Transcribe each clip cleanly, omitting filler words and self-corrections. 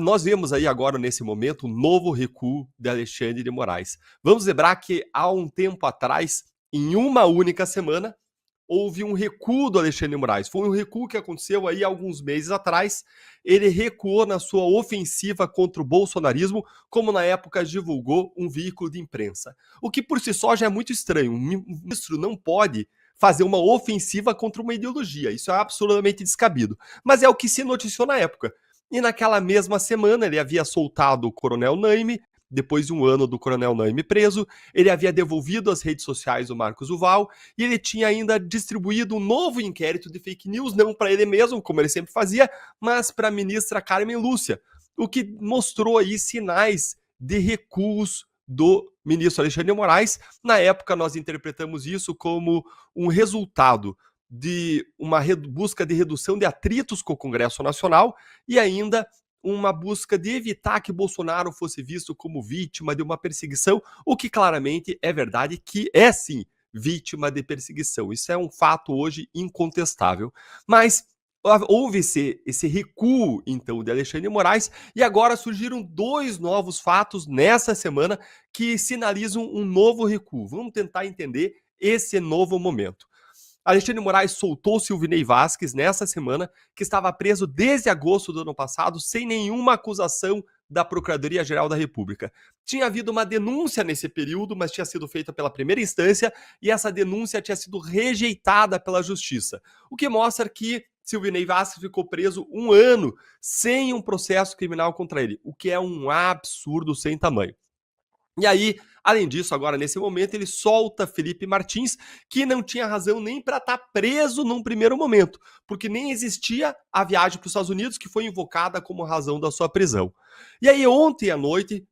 Nós vemos aí agora, nesse momento, um novo recuo de Alexandre de Moraes. Vamos lembrar que há um tempo atrás, em uma única semana, houve um recuo do Alexandre de Moraes. Foi um recuo que aconteceu aí alguns meses atrás. Ele recuou na sua ofensiva contra o bolsonarismo, como na época divulgou um veículo de imprensa. O que por si só já é muito estranho. Um ministro não pode fazer uma ofensiva contra uma ideologia. Isso é absolutamente descabido. Mas é o que se noticiou na época. E naquela mesma semana ele havia soltado o Coronel Naime, depois de um ano do Coronel Naime preso, ele havia devolvido às redes sociais o Marcos Duval, e ele tinha ainda distribuído um novo inquérito de fake news, não para ele mesmo, como ele sempre fazia, mas para a ministra Carmen Lúcia, o que mostrou aí sinais de recuos do ministro Alexandre de Moraes. Na época nós interpretamos isso como um resultado de uma busca de redução de atritos com o Congresso Nacional e ainda uma busca de evitar que Bolsonaro fosse visto como vítima de uma perseguição, o que claramente é verdade que é sim vítima de perseguição. Isso é um fato hoje incontestável. Mas houve esse recuo, então, de Alexandre de Moraes, e agora surgiram dois novos fatos nessa semana que sinalizam um novo recuo. Vamos tentar entender esse novo momento. Alexandre de Moraes soltou Silvinei Vasquez nessa semana, que estava preso desde agosto do ano passado, sem nenhuma acusação da Procuradoria-Geral da República. Tinha havido uma denúncia nesse período, mas tinha sido feita pela primeira instância, e essa denúncia tinha sido rejeitada pela Justiça. O que mostra que Silvinei Vasquez ficou preso um ano sem um processo criminal contra ele, o que é um absurdo sem tamanho. E aí, além disso, agora nesse momento, ele solta Felipe Martins, que não tinha razão nem para estar preso num primeiro momento, porque nem existia a viagem para os Estados Unidos, que foi invocada como razão da sua prisão. E aí, ontem à noite,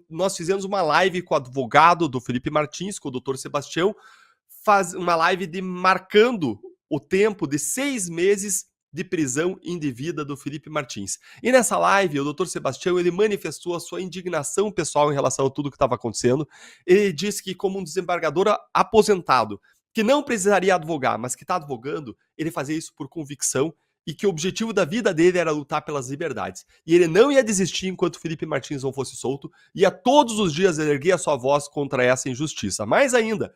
nós fizemos uma live com o advogado do Felipe Martins, com o doutor Sebastião, uma live marcando o tempo de 6 meses de prisão indevida do Felipe Martins. E nessa live, o doutor Sebastião, ele manifestou a sua indignação pessoal em relação a tudo que estava acontecendo. Ele disse que, como um desembargador aposentado, que não precisaria advogar, mas que está advogando, ele fazia isso por convicção e que o objetivo da vida dele era lutar pelas liberdades. E ele não ia desistir enquanto Felipe Martins não fosse solto, ia todos os dias erguer a sua voz contra essa injustiça. Mais ainda,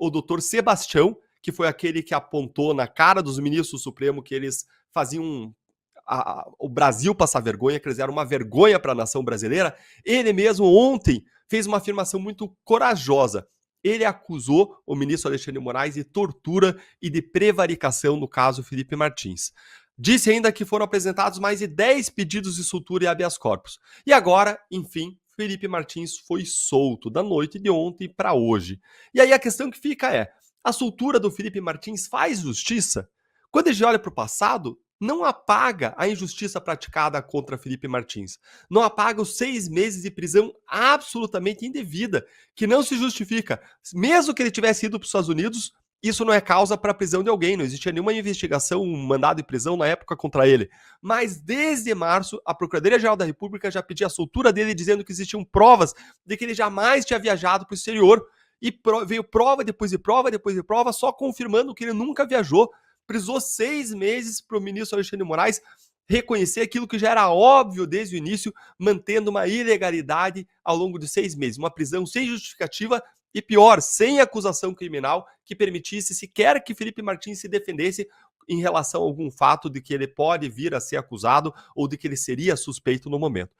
o doutor Sebastião, que foi aquele que apontou na cara dos ministros do Supremo que eles faziam o Brasil passar vergonha, que eles eram uma vergonha para a nação brasileira, ele mesmo ontem fez uma afirmação muito corajosa. Ele acusou o ministro Alexandre de Moraes de tortura e de prevaricação no caso Felipe Martins. Disse ainda que foram apresentados mais de 10 pedidos de soltura e habeas corpus. E agora, enfim, Felipe Martins foi solto da noite de ontem para hoje. E aí a questão que fica é, a soltura do Felipe Martins faz justiça? Quando a gente olha para o passado, não apaga a injustiça praticada contra Felipe Martins. Não apaga os 6 meses de prisão absolutamente indevida, que não se justifica. Mesmo que ele tivesse ido para os Estados Unidos, isso não é causa para a prisão de alguém. Não existia nenhuma investigação, um mandado de prisão na época contra ele. Mas desde março, a Procuradoria-Geral da República já pedia a soltura dele, dizendo que existiam provas de que ele jamais tinha viajado para o exterior. E veio prova depois de prova, depois de prova, só confirmando que ele nunca viajou. Precisou 6 meses para o ministro Alexandre de Moraes reconhecer aquilo que já era óbvio desde o início, mantendo uma ilegalidade ao longo de 6 meses. Uma prisão sem justificativa e, pior, sem acusação criminal que permitisse sequer que Felipe Martins se defendesse em relação a algum fato de que ele pode vir a ser acusado ou de que ele seria suspeito no momento.